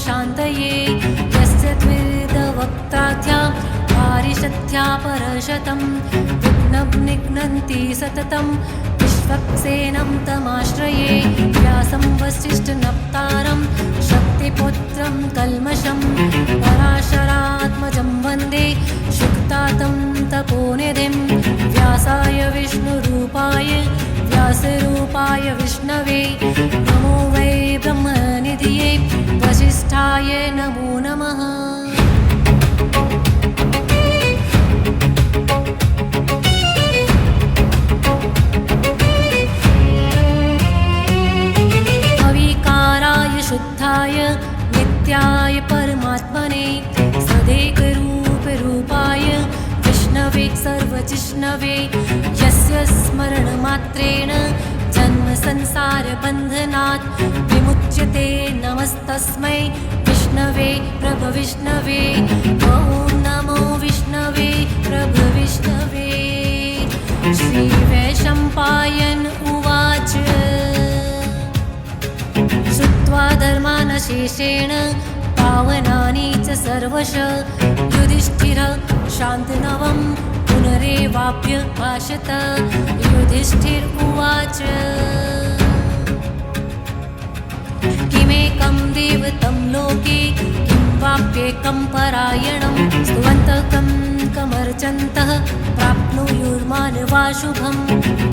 शान्तये यस्य द्विविधवक्त्राद्या पारिषद्या परशतं विघ्नन्ति सततं विश्वक्सेनं तमाश्रये व्यासं वसिष्ठनप्तारं शक्तिपुत्रं कल्मषं पराशरात्मजं वन्दे शुक्तातं तपोनिधिं व्यासाय विष्णुरूपाय व्यासरूपाय विष्णवे नमो वै ब्रह्मनिधये वसिष्ठाय नमो नमः। अविकाराय शुद्धाय नित्याय परमात्मने सदैकरूपरूपाय विष्णवे सर्वजिष्णवे यस्य स्मरणमात्रेण जन्मसंसारबन्धनात् विमुच्यते नमस्तस्मै विष्णवे प्रभविष्णवे ॐ नमो विष्णवे प्रभविष्णवे। श्रीवैशम्पायन उवाच श्रुत्वा धर्मानशेषेण पावनानि च सर्वशः युधिष्ठिरः शान्तनवं पुनरेवाप्य भाषत। युधिष्ठिर उवाच किमेकं देवतं लोके किं वाप्येकं परायणं स्तुवन्तः कमर्चन्तः प्राप्नुयुर्मानवा शुभं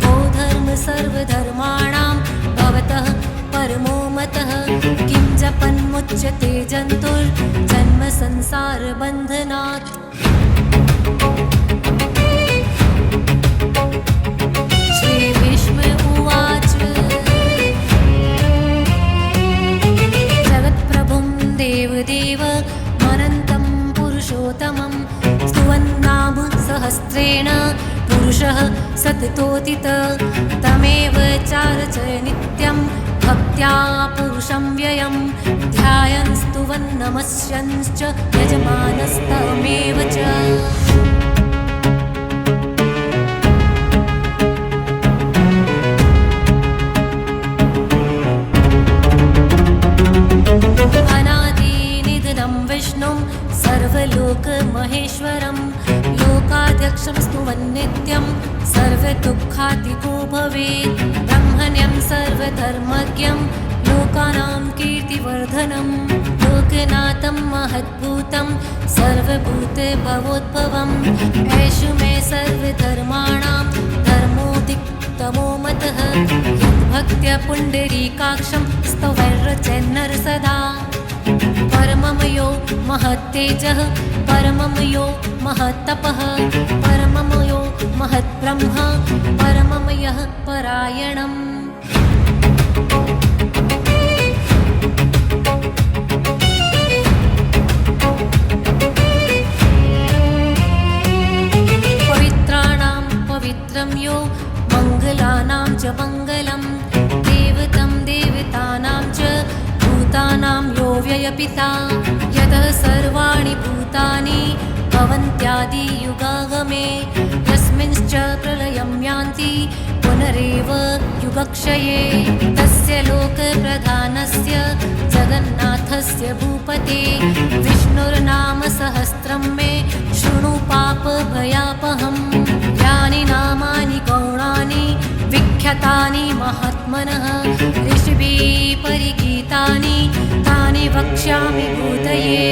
को धर्म सर्वधर्माणां भवतः परमो मतः किं जपन्मुच्यते जन्तुर्जन्म संसारबन्धनात्। श्रीभीष्म उवाच जगत्प्रभुं देवदेवमनन्तं पुरुषोत्तमं स्तुवन्नाम सहस्रेण पुरुषः सततोदितः तमेव चार्च नित्यं भक्त्या पुरुषं व्ययं ध्यायन् स्तुवन् नमस्यंश्च यजमानस्तमेव च। अनादिनिधनं विष्णुं सर्वलोकमहेश्वरं लोकाध्यक्षं स्तुवन् नित्यं सर्वदुःखादिको भवेत् ब्रह्मण्यं सर्वधर्मज्ञं लोकानां कीर्तिवर्धनं लोकनाथं महद्भूतं सर्वभूतभवोद्भवं एषु मे सर्वधर्माणां धर्मोदितमो मतः यद्भक्त्या पुण्डरीकाक्षं स्तवैर्रचन्नर सदा परमं यो महत्तेजः परमं यो महत्तपः परमं यो महद्ब्रह्म परमं यः परायणम्। पवित्राणां पवित्रं यो मङ्गलानां च मङ्गलं देवतं देवतानां च भूतानां यो व्ययपिता यतः सर्वाणि भूतानि भवन्त्यादियुगागमे यस्मिंश्च प्रलयं यान्ति पुनरेव युगक्षये तस्य लोकप्रधानस्य जगन्नाथस्य भूपते विष्णुर्नाम सहस्रं मे शृणु पापभयापहं यानि नामानि गौणानि विख्यातानि महात्मनः ऋषिभिः परिगीतानि तानि वक्ष्यामि भूतये।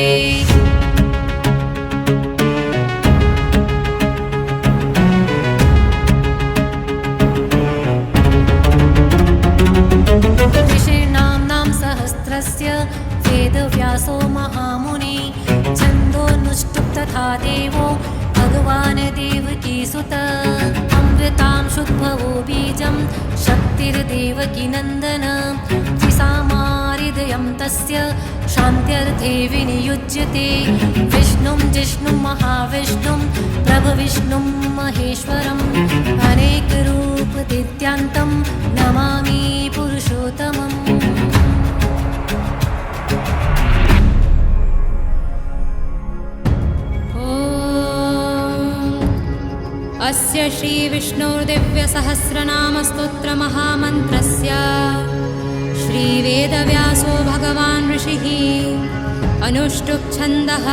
ऋषीणां सहस्रस्य वेदव्यासो महामुनि छन्दोनुष्टुप् तथा देवो भगवान् देवकीसुतः अमृतां शुद्भवो बीजं शक्तिर्देवकीनन्दन त्रिसामाहृदयं तस्य शान्त्यर्थे विनियुज्यते विष्णुं जिष्णुं महाविष्णुं प्रभविष्णुं महेश्वरम् अनेकरूपदित्यान्तं नमामि पुरुषोत्तमम्। अस्य श्रीविष्णुर्दिव्यसहस्रनामस्तोत्रमहामन्त्रस्य श्रीवेदव्यासो भगवान् ऋषिः अनुष्टुप् छन्दः।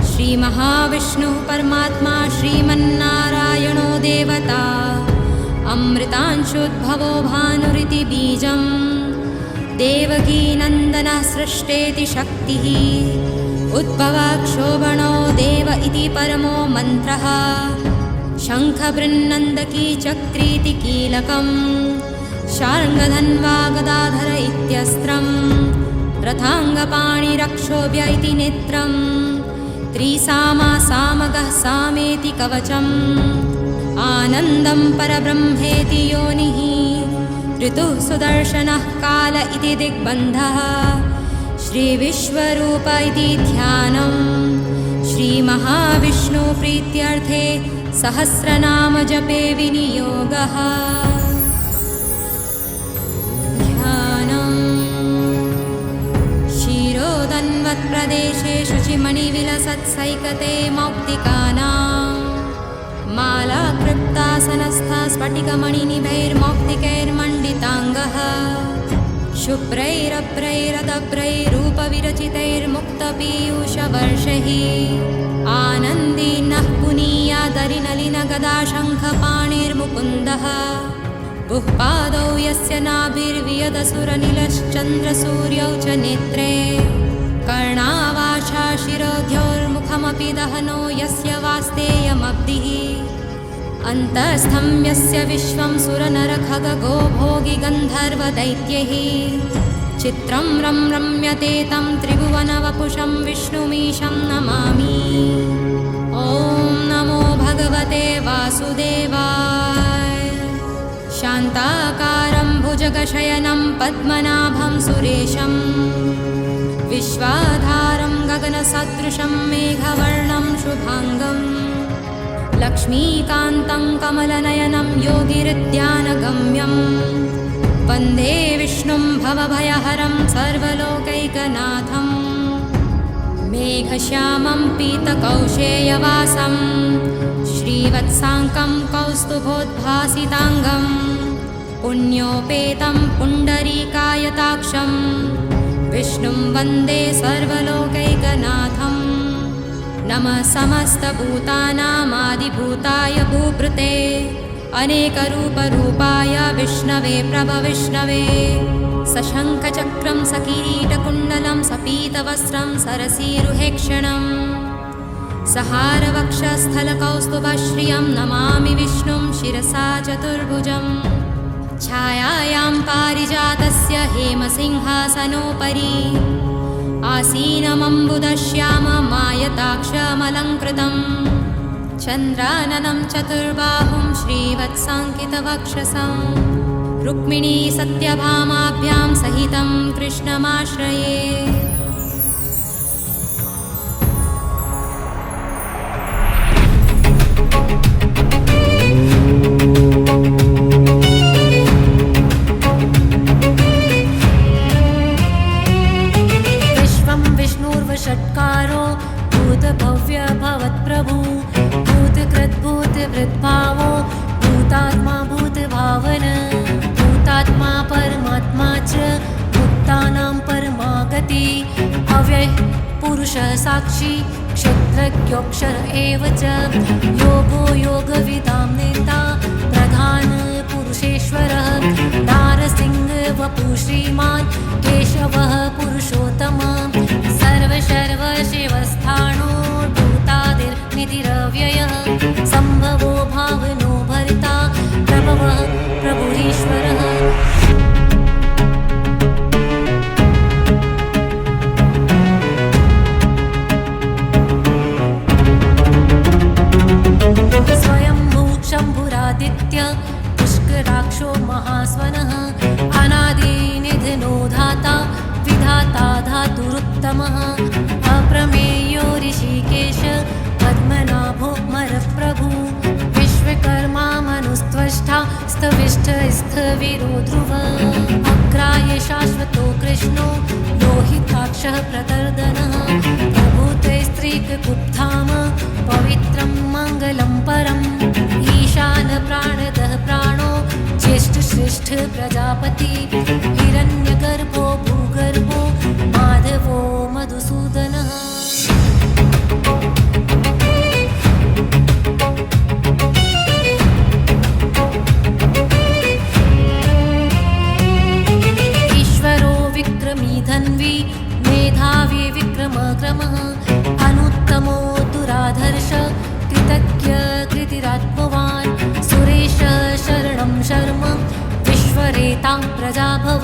श्रीमहाविष्णुः परमात्मा श्रीमन्नारायणो देवता। अमृतांशुद्भवो भानुरिति बीजम्। देवकीनन्दनः सृष्टेति शक्तिः। उद्भवक्षोभणो देव इति परमो मन्त्रः। शङ्खबृन्नन्दकी चक्रीति कीलकम्। शार्ङ्गधन्वा गदाधर इत्यस्त्रम्। रथाङ्गपाणिरक्षोभ्य इति नेत्रम्। त्रिसामा सामगः सामेति कवचम्। आनन्दं परब्रह्मेति योनिः। ऋतुः सुदर्शनः काल इति दिग्बन्धः। श्रीविश्वरूप इति ध्यानम्। श्रीमहाविष्णुप्रीत्यर्थे सहस्रनामजपे विनियोगः। ध्यानम्। शिरोदन्वत्प्रदेशे शुचिमणिविलसत्सैकते मौक्तिकानाम्। मालाकृप्तासनस्था स्फटिकमणिनिभैर्मौक्तिकैर्मण्डिताङ्गः। शुभ्रैरभ्रैरदभ्रैरूपविरचितैर्मुक्तपीयूषवर्षैः। आनन्दीनः पुनीयादरिनलिनगदाशङ्खपाणिर्मुकुन्दः। बुःपादौ यस्य नाभिर्वियदसुरनिलश्चन्द्रसूर्यौ च नेत्रे। कर्णावाशा शिरोद्यौर्मुखमपि दहनो यस्य वास्तेयमब्धिः। अन्तःस्थं यस्य विश्वं सुरनरखगो भोगि गन्धर्वदैत्यैः। चित्रं रम्यते तं त्रिभुवनवपुषं विष्णुमीशं नमामि। ॐ नमो भगवते वासुदेवाय। शान्ताकारं भुजगशयनं पद्मनाभं सुरेशं। विश्वाधारं गगनसदृशं मेघवर्णं शुभाङ्गम्। लक्ष्मीकान्तं कमलनयनं योगिहृद्यानगम्यम्। वन्दे विष्णुं भवभयहरं सर्वलोकैकनाथम्। मेघश्यामं पीतकौशेयवासं। श्रीवत्साङ्कं कौस्तुभोद्भासिताङ्गं। पुण्योपेतं पुण्डरीकायताक्षं। विष्णुं वन्दे सर्वलोकैकनाथम्। नमः समस्तभूतानामादिभूताय भूभृते। अनेकरूपरूपाय विष्णवे प्रभविष्णवे। सशङ्खचक्रं सकिरीटकुण्डलं सपीतवस्त्रं सरसीरुहेक्षणम्। सहारवक्षस्थलकौस्तुभश्रियं नमामि विष्णुं शिरसा चतुर्भुजम्। छायायां पारिजातस्य हेमसिंहासनोपरि। आसीनमम्बुदश्याममायताक्षमलङ्कृतम्। चन्द्राननं चतुर्बाहुं श्रीवत्साङ्कितवक्षसं। रुक्मिणी सत्यभामाभ्यां सहितं कृष्णमाश्रये। षट्कारो भूतभव्य भवत्प्रभु। भूतकृद्भूतभृद्भावो भूतात्मा भूतभावन। भूतात्मा परमात्मा च भूतानां परमागति। अव्ययः पुरुषः साक्षी क्षत्रज्ञोऽक्षर एव च। योगो योगविदां नेता प्रधान पुरुषेश्वरः। नारसिंहवपु श्रीमान् केशवः पुरुषोत्तमः। सर्वशिवस्थाणो भूतादिर्निधिरव्ययः। सम्भवो भावनो भर्ता प्रभवः प्रभुरीश्वरः। स्वयंभू शम्भुरादित्य पुष्कराक्षो महास्वनः। अनादिनिधनो धाता विधाता धातुरुत्तमः। अप्रमेयो ऋषिकेश पद्मनाभो मरप्रभु। विश्वकर्मा मनुस्त्वष्टा स्थविष्ठ स्थविरो ध्रुव। अग्राय शाश्वतो कृष्णो लोहिताक्षः प्रतर्दनः। प्रभूतैस्त्रीककुप्धाम पवित्रं मङ्गलं परम्। ईशान प्राणदः प्राणो ज्येष्ठश्रेष्ठ प्रजापति। हिरण्यगर्भो भूगर्भो माधवो मधुसूदनः। क्रमः अनुत्तमो दुराधर्ष कृतज्ञ कृतिरात्मवान् सुरेश शरणं शर्म विश्वरेतां प्रजाभव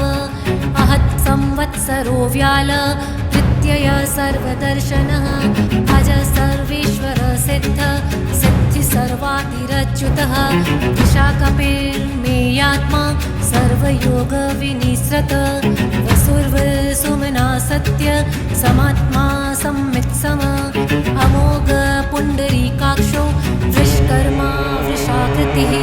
अहत् संवत्सरो व्याल प्रत्यय सर्वदर्शनः अज सर्वेश्वर सिद्ध सिद्धि सर्वातिरच्युतः विशाकपिर्मेयात्मा सर्वयोग विनिसृत वसुर्वसुमना सत्य समात्मा सम्मित्सम अमोघ पुण्डरीकाक्षो विश्वकर्मा वृषाकृतिः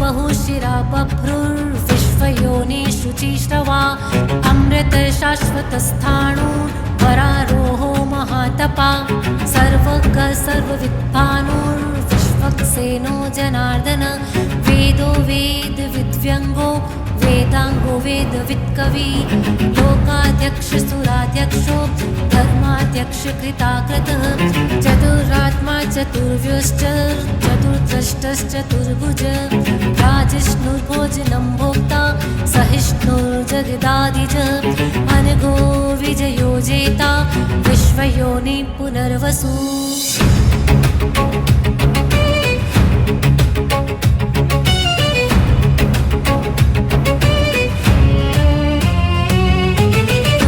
बहुशिरा बभ्रुर्विश्वयोनिषु चिश्रवा अमृत शाश्वतस्थाणु वरारोहो महातपा सर्वज्ञ सर्वविद्भानुर्विश्वक्सेनो जनार्दन वेदो वेद विद्व्यङ्गो वेदाङ्गो वेदवित्कवि लोकाध्यक्ष सुराध्यक्षो धर्माध्यक्ष कृताकृतः चतुरात्मा चतुर्व्यश्च चतुर्द्रष्टश्चतुर्भुज राजिष्णुर्भोजनं भोक्ता सहिष्णुर्जगदादिज अनघो विजयो जेता विश्वयोनि पुनर्वसु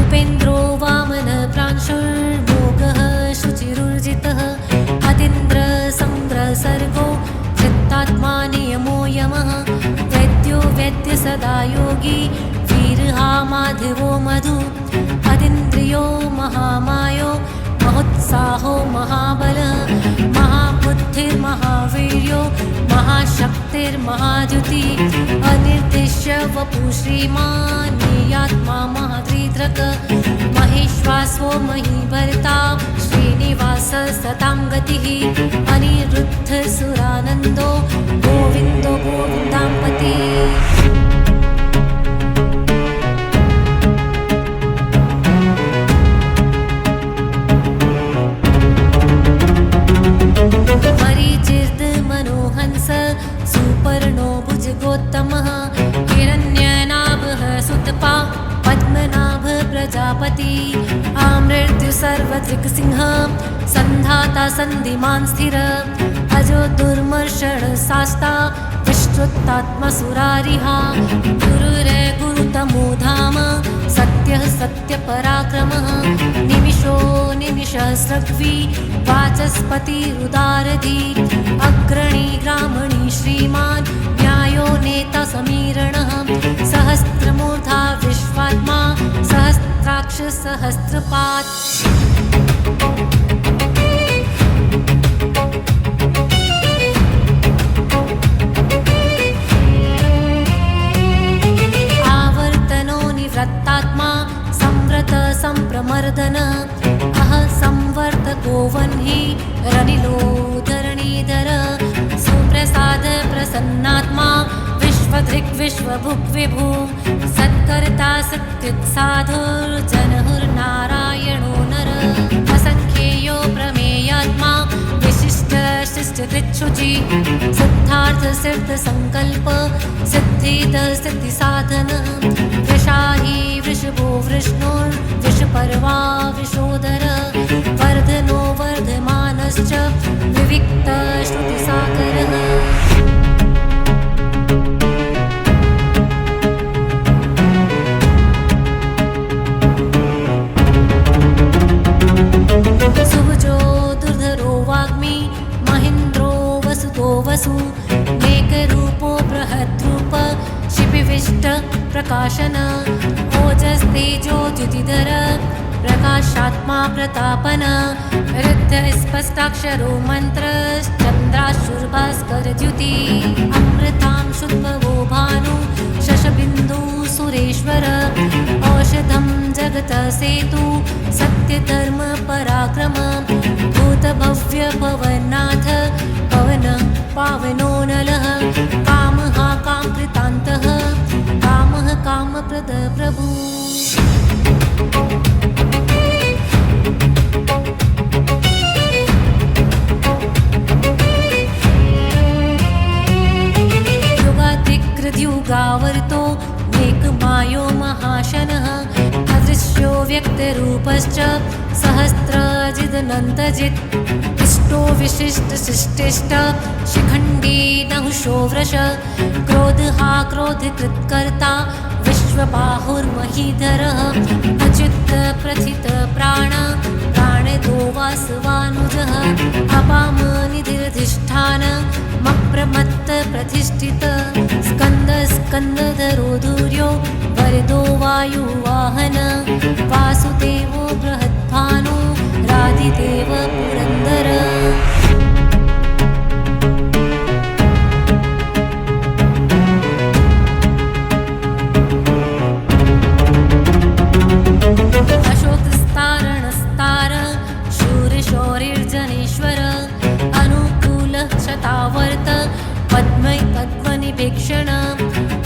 उपेन्द्रो वामन प्रांशुर्मोगः शुचिरुर्जितः अतीन्द्र संग्रसर्गो चित्तात्मा नियमो यमः वैद्यो वैद्य सदा योगी वीरहा माधवो मधु अतीन्द्रियो महामायो महोत्साहो महाबलः महाबुद्धिर्महावीर्यो महाशक्तिर्महाद्युति अनिर्दिश्य वपु श्रीमान् नियात्मा महात्रिधृक महेश्वासो महीभर्ता श्रीनिवास सतां गतिः अनिरुद्ध सुरानन्दो गोविन्दो गोविन्दाम्पते मनोहंस सुपर्णो भुजगोत्तमः हिरण्यनाभः सुतपा पद्मनाभ प्रजापति आमृत्यु सर्वदृक्सिंह सन्धाता सन्धिमान् स्थिर अजो दुर्मर्षण शास्ता विश्रुतात्मसुरारिहा गुरुतमो धाम सत्यः सत्यपराक्रमः निमिषो निमिषः सृग्वी वाचस्पतिरुदारधी अग्रणी ग्रामणी श्रीमान् न्यायो नेता समीरणः सहस्रमूर्धा विश्वात्मा सहस्राक्ष सहस्रपात् संव्रत संप्रमर्दन अह संवर्तको वह्नि रनिलो धरणीधर सुप्रसाद प्रसन्नात्मा विश्वधृक् विश्वभुक् विभु सत्कर्ता सत्युत्साधुर्जनहुर्नारायणो नर असंख्येयो प्रमेयात्मा विशिष्ट शिष्टकृच्छुचि सिद्धार्थ सिद्ध संकल्प सिद्धिद सिद्धि साधन वृषाही वृषभो वृष्णुर्वृषपर्वा विशोदर वर्धनो वर्धमानश्च विविक्त श्रुतिसागरः सुभुजो दुर्धरो वाग्मी महेन्द्रो वसुतो वसु मेघरूपो बृहद्रूप शिपिविष्ट प्रकाशन ओजस्तेजो द्युतिधर प्रकाशात्मा प्रतापन रुद्ध स्पष्टाक्षरो मन्त्रश्चन्द्राशुर्भास्करद्युति अमृतां शुद्भवो भानु शशबिन्दु सुरेश्वर औषधं जगत सेतु सत्यधर्म पराक्रम भूतभव्य भवनाथ पवन पावनो नलः कामः कामकृतान्तः कामः कामप्रद प्रभु अव्यक्तरूपश्च सहस्रजिदनन्तजित् इष्टो विशिष्टशिष्टिष्ट शिखण्डी नहुषो वृष क्रोधहा क्रोधकृत्कर्ता विश्वबाहुर्महीधरः अच्युत प्रथित प्राण प्राणदो वासवानुजः अपामनिधिरधिष्ठान मप्रमत्त प्रतिष्ठित स्कन्द स्कन्दधरो धूर्यो वरदो वायुवाहन वासुदेवो बृहद्भानु राधिदेव पुरन्दर अशोकस्तारणस्तार शूरशौर्यर्जनेश्वर अनुकूलः शतावर्त पद्मनिभीक्षण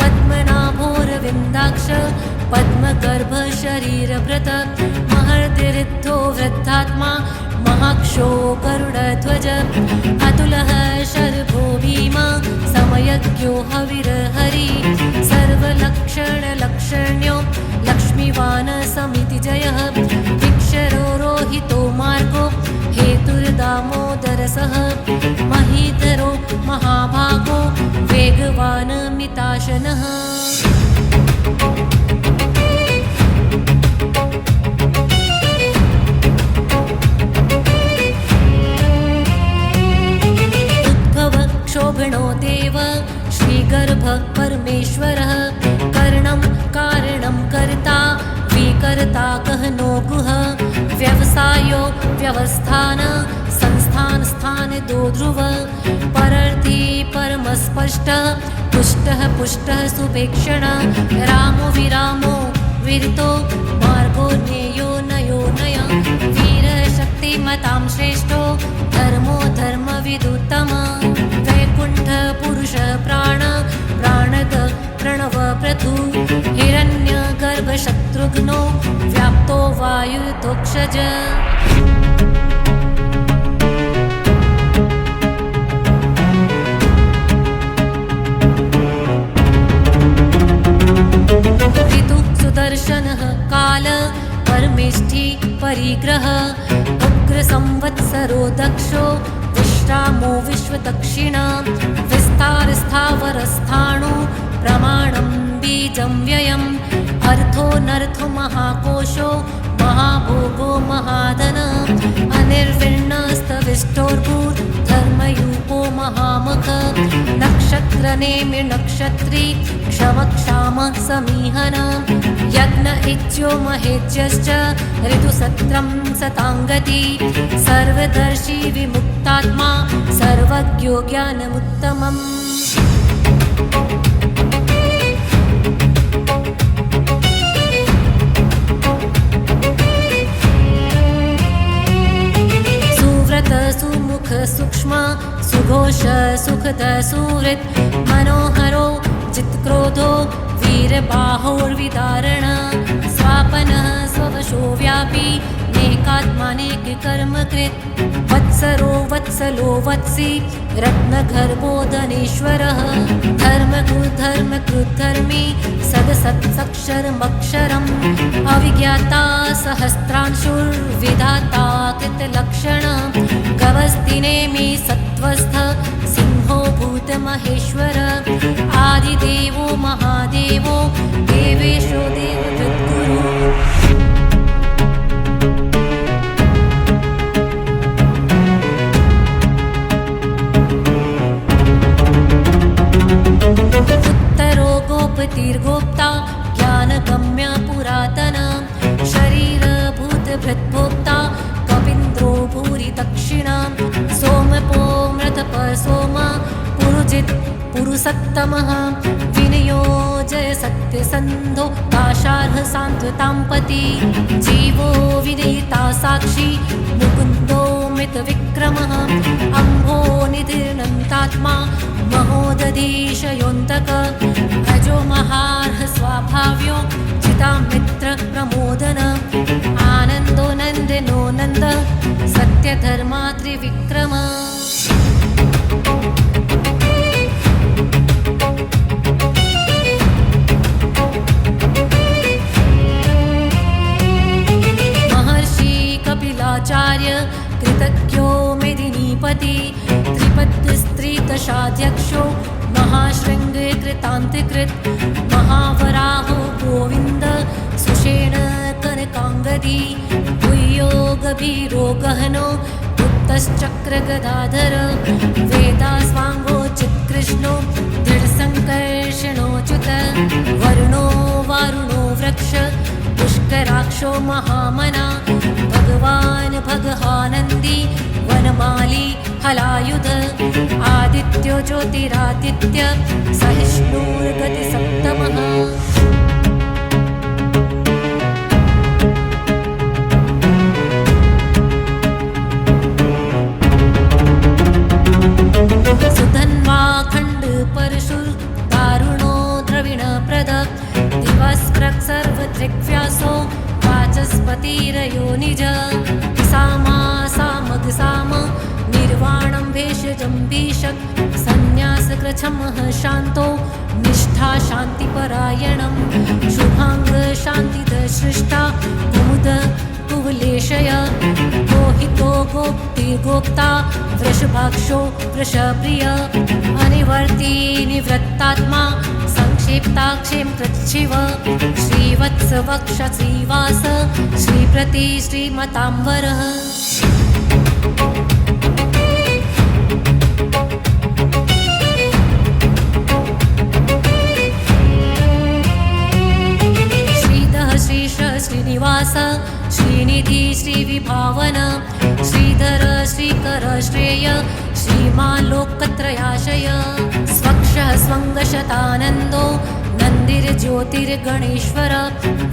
पद्मनाभोरविन्दाक्ष पद्मगर्भ शरीरभृत महर्दिरिद्धो वृद्धात्मा महाक्षो गरुडध्वज अतुलः शर्भो भीम समयज्ञो हविर्हरि सर्वलक्षणलक्षण्यो लक्ष्मीवान समिति जयः भिक्षरो रोहितो मार्गो हेतुर्दामोदरसः महीधरो महाभागो वेगवान मिताशनः क्षोभिणो देव श्रीगर्भः परमेश्वरः कर्णं कारणं कर्ता विकर्ता गहनो गुह व्यवसायो व्यवस्थान संस्थान स्थान दो ध्रुव परर्थी परमस्पष्ट पुष्टः पुष्टः सुभेक्षण रामो विरामो विरतो मार्गो नेयो नयो नय वीरः शक्तिमतां श्रेष्ठो धर्मो धर्मविदुत्तम वैकुण्ठ पुरुष प्राण प्राणद प्रणव प्रथु हिरण्यगर्भशत्रुघ्नो व्याप्तो वायुतोक्षज ऋतुः सुदर्शनः काल परमेष्ठी परिग्रह उग्रसंवत्सरो दक्षो विश्रामो विश्वदक्षिण विस्तारस्थावरस्थाणु प्रमाणं बीजं व्ययम् अर्थो नर्थो महाकोशो महाभोगो महाधन अनिर्विण्णस्तविष्टोर्भूत् धर्मयूपो महामख नक्षत्रनेमि नक्षत्री क्षमक्षाम समीहन यज्ञ इच्यो महेज्यश्च ऋतुसत्रं सताङ्गति सर्वदर्शी विमुक्तात्मा सर्वज्ञो ज्ञानमुत्तमम् सुव्रत सुमुख सूक्ष्म सुघोष सुखद सुहृत् मनोहरो जित्क्रोधो वीरबाहोर्विदारण स्वापनः स्ववशो व्यापी नेकात्मानेक कर्मकृत् वत्सरो वत्सलो वत्सी रत्नगर्भोदनेश्वरः धर्मकृद्धर्मी सदसत्सक्षरमक्षरम् अविज्ञाता सहस्रांशुर्विधाता कृतलक्षण गवस्तिनेमि सत्त्वस्थ सिंहो भूतमहेश्वर आदिदेवो महादेवो देवेशो देवकृद्गुरु उत्तरो गोपतिर्गोप्ता ज्ञानगम्य पुरातन शरीरभूतभृद्भोक्ता कपीन्द्रो भूरि दक्षिण सोमपो मृतप सोम पुरुजित् पुरुषत्तमः विनयो जय सत्यसन्धो दाशार्ह सान्त्वतां पति जीवो विनीता साक्षी मुकुन्दो मितविक्रमः अम्भो निधिर्नन्तात्मा महोदधीशयोऽन्तक अजो महार्ह स्वाभाव्यो चितामित्र प्रमोदन आनन्दो नन्दनो नन्द सत्यधर्मा त्रिविक्रम षोडशाध्यक्षो महाशृङ्गे कृतान्तिकृत् महावराहो गोविन्द सुषेण कनकाङ्गदी गुह्यो गभीरो गहनो गुप्तश्चक्रगदाधर वेदास्वाङ्गो चित्कृष्णो दृढसङ्कर्षणोच्युत वरुणो वारुणो वृक्ष पुष्कराक्षो महामना भगवान् भगहानन्दी वनमाली हलायुध आदित्यो ज्योतिरादित्य सहिष्णुर्गतिसप्तमः सुधन्वा खण्ड परशुर दारुणो द्रविणप्रद दिवस्प्रक् सर्वदृग्व्यासो वाचस्पतिरयो निज सामा सामग साम निर्वाणं भेषजं भीषक् संन्यासकृच्छमः शान्तो निष्ठा शान्तिपरायणं शुभाङ्ग शान्तिदसृष्टा कुमुद कुवलेशय गोहितो गोप्तिर्गोप्ता वृषभाक्षो वृषप्रिय अनिवर्ती निवृत्तात्मा संक्षिप्ताक्षें प्रच्छिव श्रीवत्सवक्ष श्रीवास श्रीप्रति श्रीमताम्बरः श्रीधः श्रीश श्रीनिवास श्रीनिधि श्रीविभावन श्रीधर श्रीकर श्रेय श्रीमान् लोकत्रयाशय स्वक्षः स्वङ्गशतानन्दो नन्दिर्ज्योतिर्गणेश्वर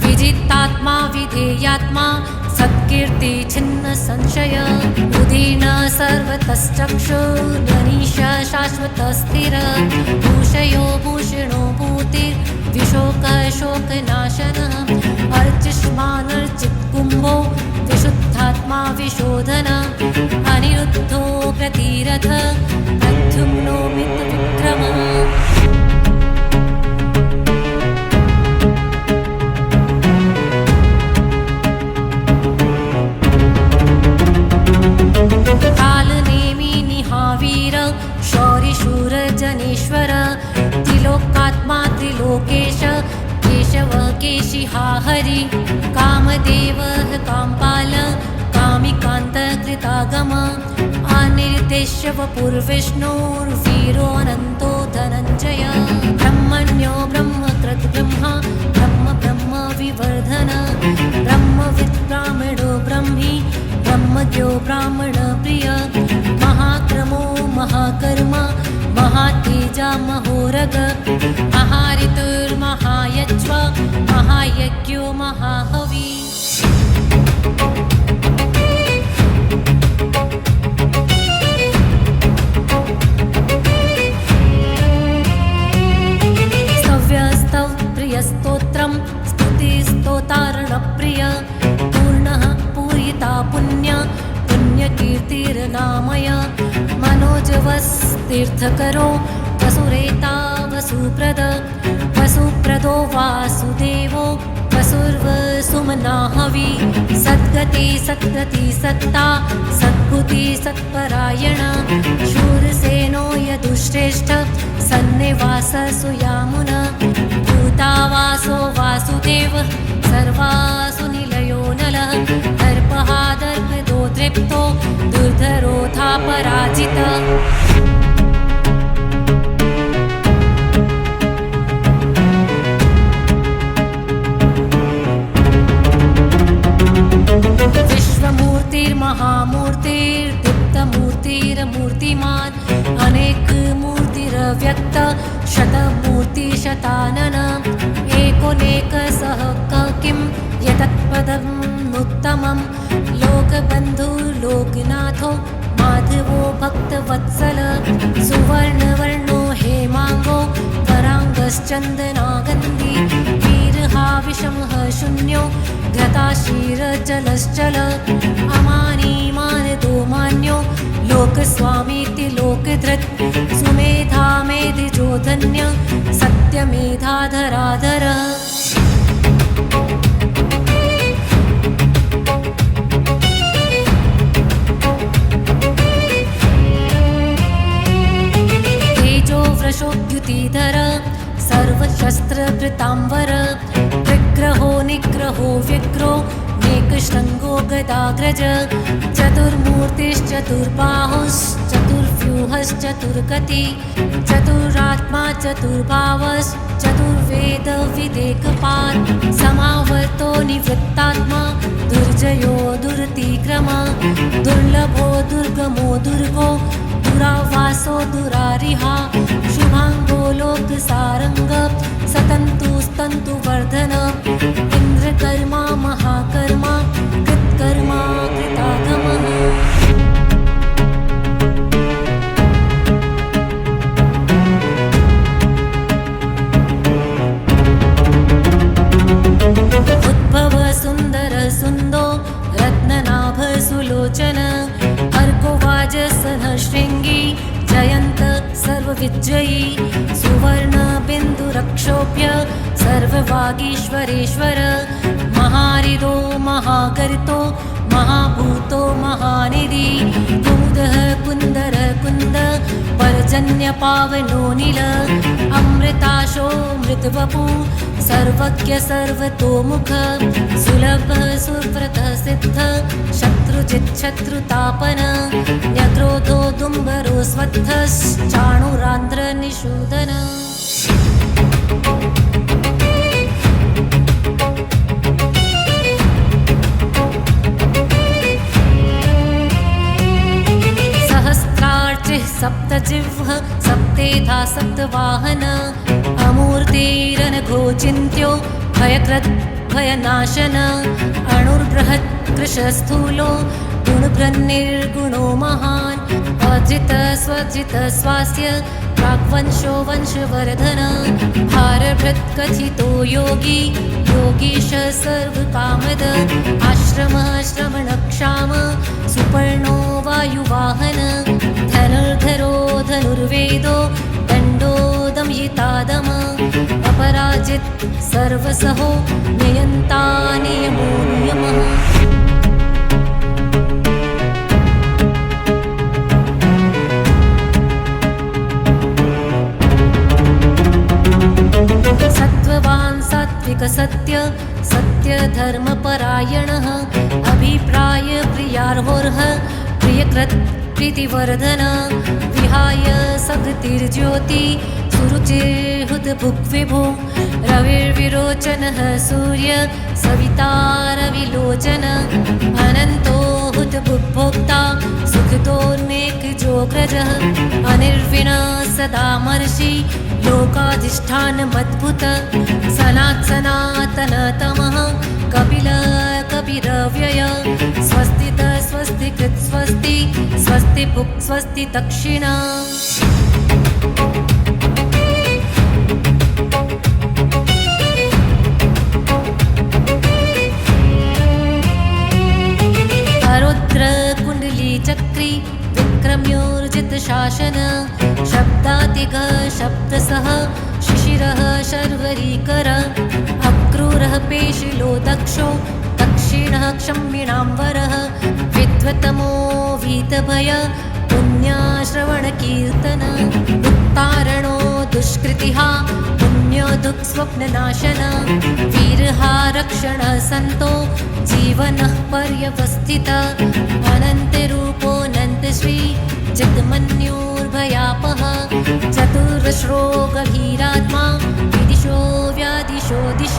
विजितात्मा विधेयात्मा सत्कीर्ति छिन्न संशय उदीर्ण सर्वतश्चक्षुर्गणीश शाश्वत स्थिर भूषयो भूषणो भूतिर्विशोकः शोकनाशनः अर्चिष्मानर्चित्कुम्भो विशुद्धात्मा विशोधन अनिरुद्धो प्रतिरथ प्रद्युम्नो मितविक्रमः कालनेमिनिहावीर शौरिशूरजनेश्वर त्रिलोकात्मा त्रिलोकेश केशवः केशिहा हरि कामदेवः कामपाल कामिकान्तकृतागम अनिर्देश्य वपुर्विष्णुर्वीरोऽनन्तो धनञ्जय ब्रह्मण्यो ब्रह्मकृत् ब्रह्मा ब्रह्म ब्रह्म विवर्धन ब्रह्मविद् ब्राह्मणो ब्रह्मी ब्रह्मज्ञो ब्राह्मणप्रिय महाक्रमो महाकर्म महातेजा महोरग महारितुर्महायज्व महायज्ञो महाहवी स्तव्यस्तव प्रियस्तोत्रं स्तुतिस्तोतारणप्रिय पूर्णः पूरिता पुण्य पुण्यकीर्तिर्नामय मनोजवस्तीर्थकरो वसुरेता वसुप्रद वसुप्रदो वासुदेवो वसुर्वसुमनाहवि सद्गति सत्कृति सत्ता सद्बुद्धि सत्परायण शूरसेनो यदुश्रेष्ठ सन्निवास सुयामुन भूतावासो वासुदेव सर्वासु निलयो नलः दर्पः दर्पदो तृप्तो दुर्धरोधा पराजितः विश्वमूर्तिर्महामूर्तिर्दीप्तमूर्तिर्मूर्तिमान् अनेकमूर्तिरव्यक्त शतमूर्तिशतानन एकोनेकसः किं यतत्पदमुत्तमं लोकबन्धुर्लोकनाथो माधवो भक्तवत्सल सुवर्णवर्णो हेमाङ्गो वराङ्गश्चन्दनागन्धी वीरहाविषमः शून्यो घृताशीरजलश्चल अमानीमानदो मान्यो लोकस्वामीति लोकधृत् सुमेधा मेधिजो धन्य सत्यमेधाधराधर शोद्युतिधर सर्वशस्त्रकृताम्बर विग्रहो निग्रहो व्यग्रो मेघशृङ्गो गदाग्रज चतुर्मूर्तिश्चतुर्बाहुश्चतुर्व्यूहश्चतुर्गति चतुरात्मा चतुर्वेदविदेकपात् समावर्तो निवृत्तात्मा दुर्जयो दुरतिक्रम दुर्लभो दुर्गमो दुर्गो दुरावासो दुरारिहा शुभाङ्गो लोकसारङ्ग सतन्तुस्तन्तुवर्धन इन्द्रकर्मा महाकर्मा कृत्कर्मा कृतागमः उद्भव सुन्दर सुन्दो रत्ननाभ सुलोचन अर्कोवाजसन शृङ्गी जयन्त सर्वविजयी सुवर्ण बिन्दुरक्षोभ्य सर्ववागीश्वरेश्वर महारिदो महागर्तो महाभूतो महानिधि कुमुदः कुन्दर कुन्द पर्जन्य पावनो नील अमृताशो मृतवपु सर्वज्ञ सर्वतोमुख सुलभ सुव्रत सिद्ध शत्रुजित् शत्रुतापन न्यक्रोधो दुम्बरो स्वद्धश्चाणुरान्ध्र निषूदन सहस्रार्चिः सप्तजिह्वः सप्तेधा सप्तवाहन अमूर्तिरनघो चिन्त्यो भयकृत् भयनाशन अणुर्बृहत् कृशस्थूलो गुणभृन्निर्गुणो महान् अजित स्वजित स्वास्य प्राग्वंशो वंशवर्धन भारभृत् कथितो योगी योगीश सर्वकामद आश्रमः श्रवणक्षाम सुपर्णो वायुवाहन धनुर्धरो धनुर्वेदो दण्डो दमयितादम अपराजित सर्वसहो नियन्ता नियमो नियमः सत्त्ववान् सात्विक सत्य सत्य धर्मपरायणः अभिप्राय प्रियार्होर्ह प्रियकृत् प्रीतिवर्धन विहाय सगतिर्ज्योति सुरुचिर्हुतभुग्विभो रविर्विरोचनः सूर्य सविता रविलोचन अनन्तो हुतभुग्भोक्ता सुखदोर्मेकजोग्रजः अनिर्विणः सदामर्षि लोकाधिष्ठानमद्भुत सनातनतमः कपिल कपिरव्यय स्वस्तित स्वस्तिकृत् स्वस्ति स्वस्ति भुक् स्वस्ति दक्षिण रुद्र कुण्डली चक्री विक्रम्योर्जित शासन शब्दातिग शब्दसः शिशिरः शर्वरीकर अक्रूरः पेशिलो दक्षो दक्षिणः क्षम्यणाम्बरः विद्वतमो वीतभय पुण्याश्रवणकीर्तन उत्तारणो दुष्कृतिः पुण्योदुःस्वप्ननाशन वीरहा रक्षणः सन्तो जीवनः पर्यवस्थित अनन्तरूपोऽनन्तश्री जगमन्योर्भयापः चतुर्श्रो गभीरात्मा विदिशो व्यादिशो दिश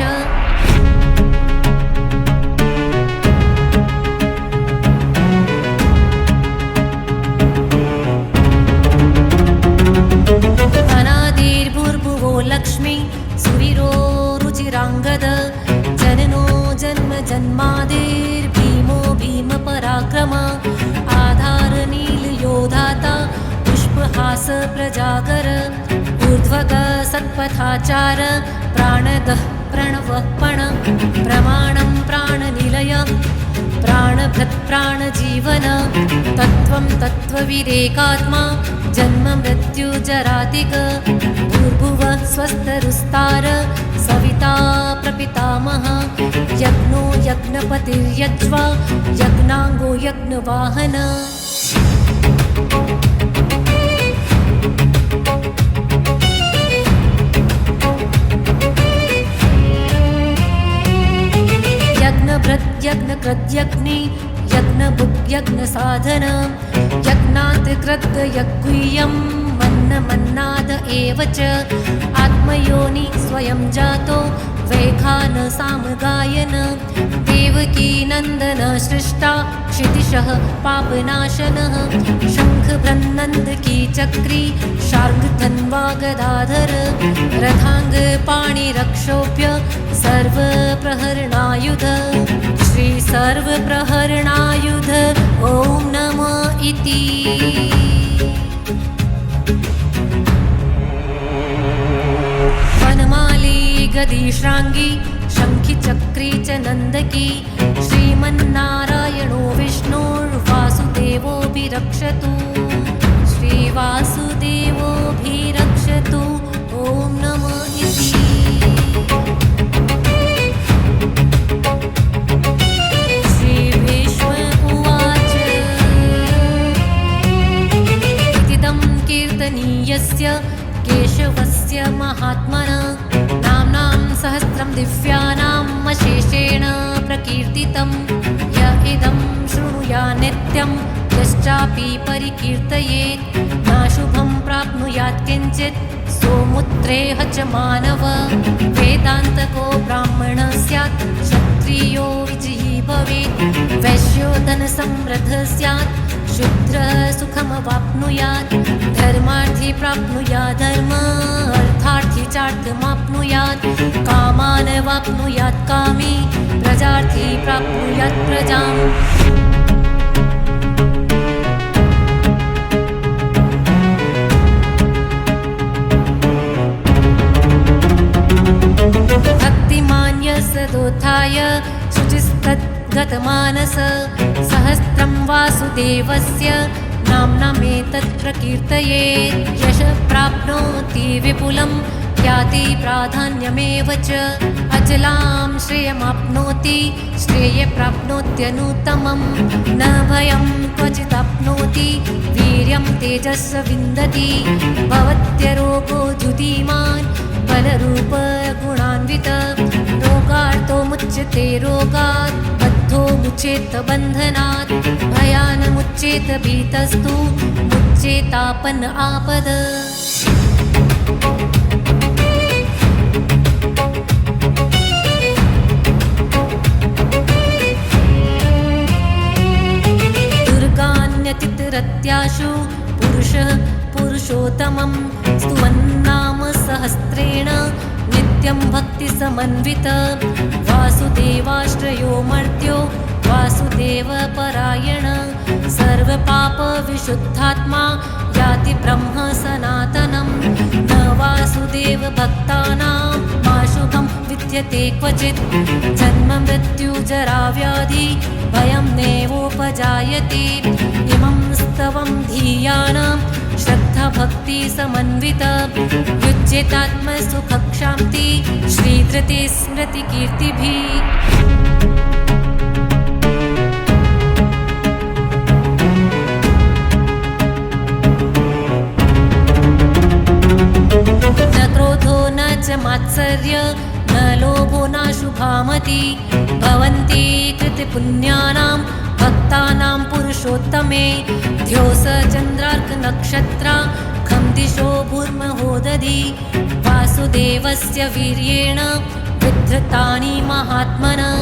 अनादिर्भूर्भुवो लक्ष्मी सुवीरो रुचिराङ्गद जननो जन्म जन्मादिर्भीमो भीमपराक्रम आधारनीलयोधाता पुष्पहास प्रजागर ऊर्ध्वग सत्पथाचार प्राणदः प्रणवः पण प्रमाणं प्राणनिलय प्राणभृत् प्राणजीवन तत्त्वं तत्त्वविदेकात्मा जन्म मृत्युजरातिक भूर्भुवः स्वस्तरुस्तार सविता प्रपितामह यज्ञो यज्ञपतिर्यज्वा यज्ञाङ्गो यज्ञवाहन तद्यज्ञे यज्ञसाधन यज्ञात् कृत यज्ञीयं मन्नाद एव च आत्मयोनि स्वयं जातो वैखान सामगायन देवकी नन्दन सृष्टा क्षितिशः पापनाशनः शङ्खभ्रन्नन्दकी चक्री शार्ङ्गधन्वा गदाधर रथाङ्ग पाणिरक्षोभ्य सर्वप्रहरणायुध श्री सर्वप्रहरणायुध ॐ नमः इति। वनमाली गदीश्राङ्गी शङ्खी चक्री च नन्दकी श्रीमन्नारायणो विष्णुर्वासुदेवोऽभिरक्षतु श्रीवासुदेवोऽभिरक्षतु ॐ नमः इति। श्रीभीष्म उवाच इदं कीर्तनीयस्य केशवस्य महात्मनः नाम्नां सहस्रं दिव्यानाम् अशेषेण प्रकीर्तितं य इदं शृणुयात् नित्यं यश्चापि परिकीर्तयेत् नाशुभं प्राप्नुयात् किञ्चित् सोमुत्रेह च मानव वेदान्तको ब्राह्मणः स्यात् क्षत्रियो विजयी भवेत् वैश्यो धनसमृद्धः स्यात् शूद्रः सुखमवाप्नुयात् धर्मार्थी प्राप्नुयात् धर्म अर्थार्थी चार्थमाप्नुयात् कामान् वाप्नुयात् कामी प्रजार्थी प्राप्नुयात् प्रजाम्। भक्तिमान्य सदोत्थाय शुचिस्तद्गतमानस सहस्रं वासुदेवस्य नाम्नमेतत् प्रकीर्तयेत् यशः प्राप्नोति विपुलं याति प्राधान्यमेव च अचलां श्रेयमाप्नोति श्रेये प्राप्नोत्यनुत्तमं न भयं क्वचिदाप्नोति वीर्यं तेजस्स विन्दति भवत्यरोगो द्युतिमान् बलरूपगुणान्वित रोगार्तो मुच्यते रोगात् बद्धो मुच्येत बन्धनात् भयानमुच्येत भीतस्तु मुच्येतापन आपद। दुर्गान्यतिरत्याशु पुरुषः पुरुषोत्तमं स्तुवन्नाम सहस्रेण नित्यं भक्तिसमन्वित वासुदेवाश्रयो मर्त्यो वासुदेवपरायण सर्वपापविशुद्धात्मा याति ब्रह्म सनातनं न वासुदेवभक्तानां माशुभं विद्यते क्वचित् जन्म मृत्युजराव्याधि भयं नैवोपजायते इमं स्तवं धियानां श्रद्धाभक्ति समन्वित युज्यतात्मसुखक्षान्ति श्रीधृते स्मृतिकीर्तिभिः। न क्रोधो न च मात्सर्य न लोभो न शुभामति भवन्ति कृतपुण्यानां भक्तानां पुरुषोत्तमे ध्योस चन्द्रार्कनक्षत्रा खं दिशो भूर्महोदधि वासुदेवस्य वीर्येण विधृतानि महात्मनः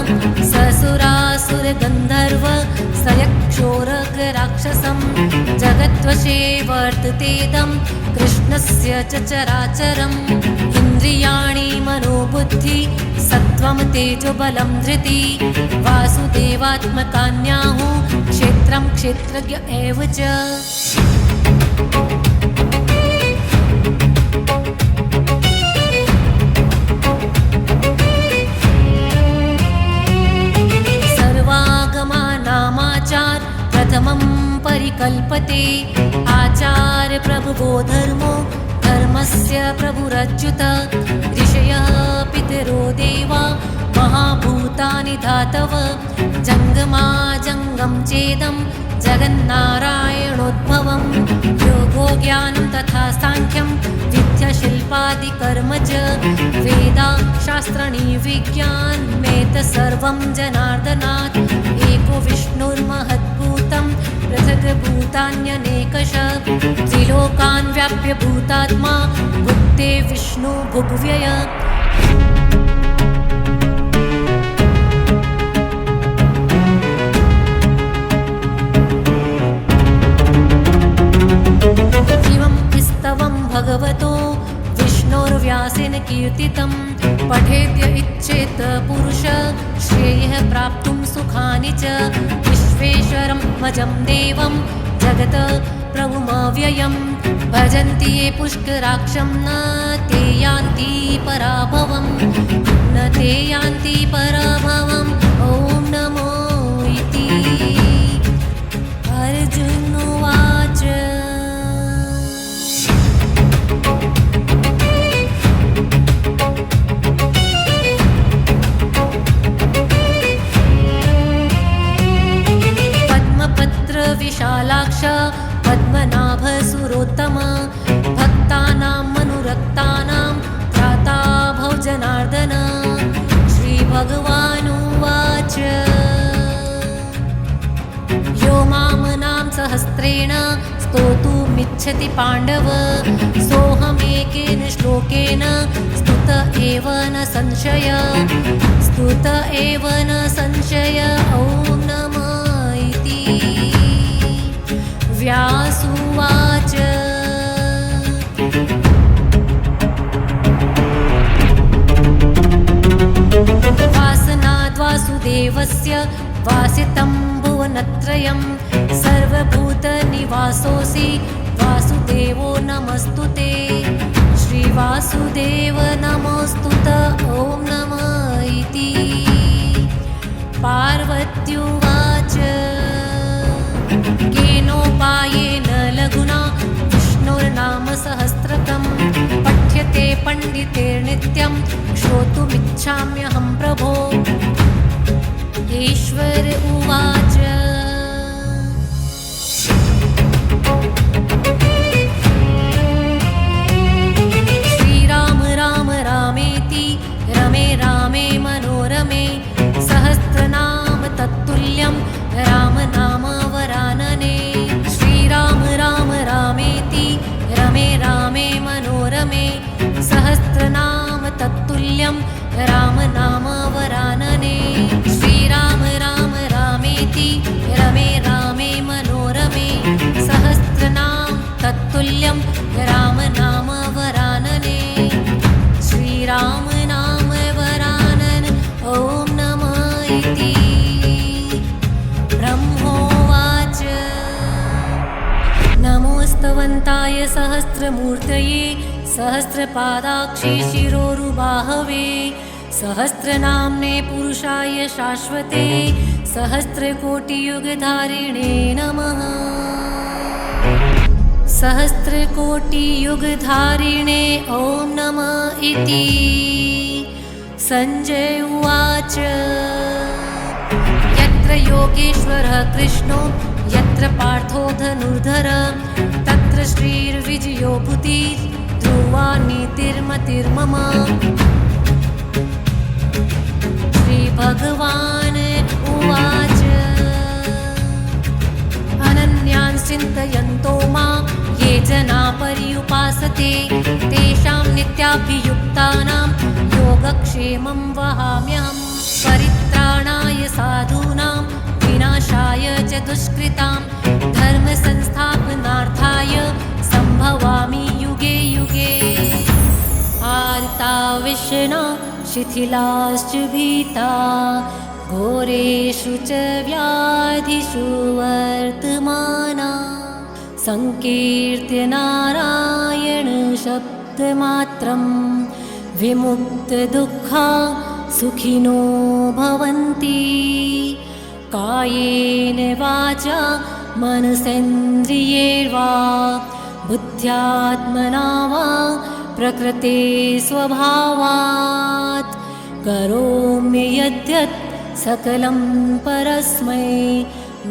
ससुरासुरगन्धर्व सयक्षोरगराक्षसं जगद्वशे वर्ततेदं कृष्णस्य च चराचरम् इन्द्रियाणि मनोबुद्धि सत्त्वं तेजोबलं धृति वासुदेवात्मकान्याहुः क्षेत्रं क्षेत्रज्ञ एव च। सर्वागमानामाचार प्रथमं परिकल्पते आचार प्रभुवो धर्मो धर्मस्य प्रभुरच्युत ऋषयः पितरो देवा महाभूतानि धातव जङ्गमाजङ्गं चेदं जगन्नारायणोद्भवं योगो ज्ञानं तथा साङ्ख्यं विद्याशिल्पादिकर्म च वेदा शास्त्राणि विज्ञानमेत सर्वं जनार्दनात् एको विष्णुर्महद्भूतं पृथग्भूतान्यनेकशः त्रिलोकान् व्याप्य भूतात्मा भुक्ते विष्णु भुग्व्यय भगवतो विष्णोर्व्यासेन कीर्तितं पठेद्य इच्छेत पुरुष श्रेयः प्राप्तुं सुखानि च विश्वेश्वरं मजं देवं जगत प्रभुमव्ययं भजन्ति ये पुष्कराक्षं न ते यान्ति पराभवं न ते यान्ति पराभवम् ॐ नमो इति अर्जुन उवाच विशालाक्ष पद्मनाभसुरोत्तम भक्तानां मनुरक्तानां त्राता भव जनार्दन श्रीभगवानुवाच यो मामनां सहस्रेण स्तोतुमिच्छति पाण्डव सोऽहमेकेन श्लोकेन स्तुत एव न संशय स्तुत एव न संशय ॐ नमः व्यासुवाच वासनाद्वासुदेवस्य वासितं भुवनत्रयं सर्वभूतनिवासोऽसि वासुदेवो नमस्तुते श्रीवासुदेव नमोऽस्तुत ॐ नमः इति पार्वत्युवाच केनोपायेन लघुना विष्णोर्नाम सहस्रकं पठ्यते पण्डितेर्नित्यं श्रोतुमिच्छाम्यहं प्रभो ईश्वर उवाच श्रीराम राम रामेति रमे रामे मनोरमे सहस्रनाम तत्तुल्यं राम नाम वरानने श्रीराम राम रामेति रमे रामे मनोरमे सहस्रनाम तत्तुल्यं राम नाम वरानने श्रीराम राम रामेति रमे रामे मनोरमे सहस्रनाम तत्तुल्यं राम नाम वरानने श्रीराम नाम वरानन ॐ नमः इति ब्रह्मोवाच नमोस्तवन्ताय सहस्रमूर्तये सहस्रपादाक्षि शिरोरुबाहवे सहस्रनाम्ने पुरुषाय शाश्वते सहस्रकोटियुगधारिणे नमः सहस्रकोटियुगधारिणे ॐ नमः इति सञ्जय उवाच यत्र योगेश्वरः कृष्णो यत्र पार्थो धनुर्धर तत्र श्रीर्विजयो भूतिर्ध्रुवा नीतिर्मतिर्मम श्रीभगवान् उवाच अनन्यान् चिन्तयन्तो मां ये जना पर्युपासते तेषां नित्याभियुक्तानां योगक्षेमं वहाम्यहम् परित्राणाय साधूनां विनाशाय च दुष्कृतां धर्मसंस्थापनार्थाय सम्भवामि युगे युगे आर्ताविष्णा शिथिलाश्च भीता घोरेषु च व्याधिषु वर्तमाना संकीर्त्य नारायण शब्दमात्रं विमुक्तदुःखा सुखिनो भवन्ति कायेन वाचा मनसेन्द्रियैर्वा बुद्ध्यात्मना वा प्रकृते स्वभावात् करोमि यद्यत् सकलं परस्मै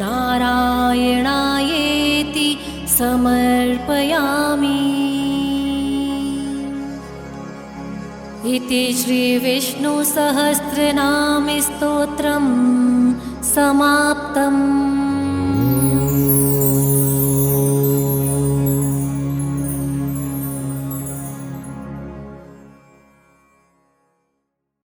नारायणायेति समर्पयामि। इति श्रीविष्णुसहस्रनामस्तोत्रम् समाप्तम्।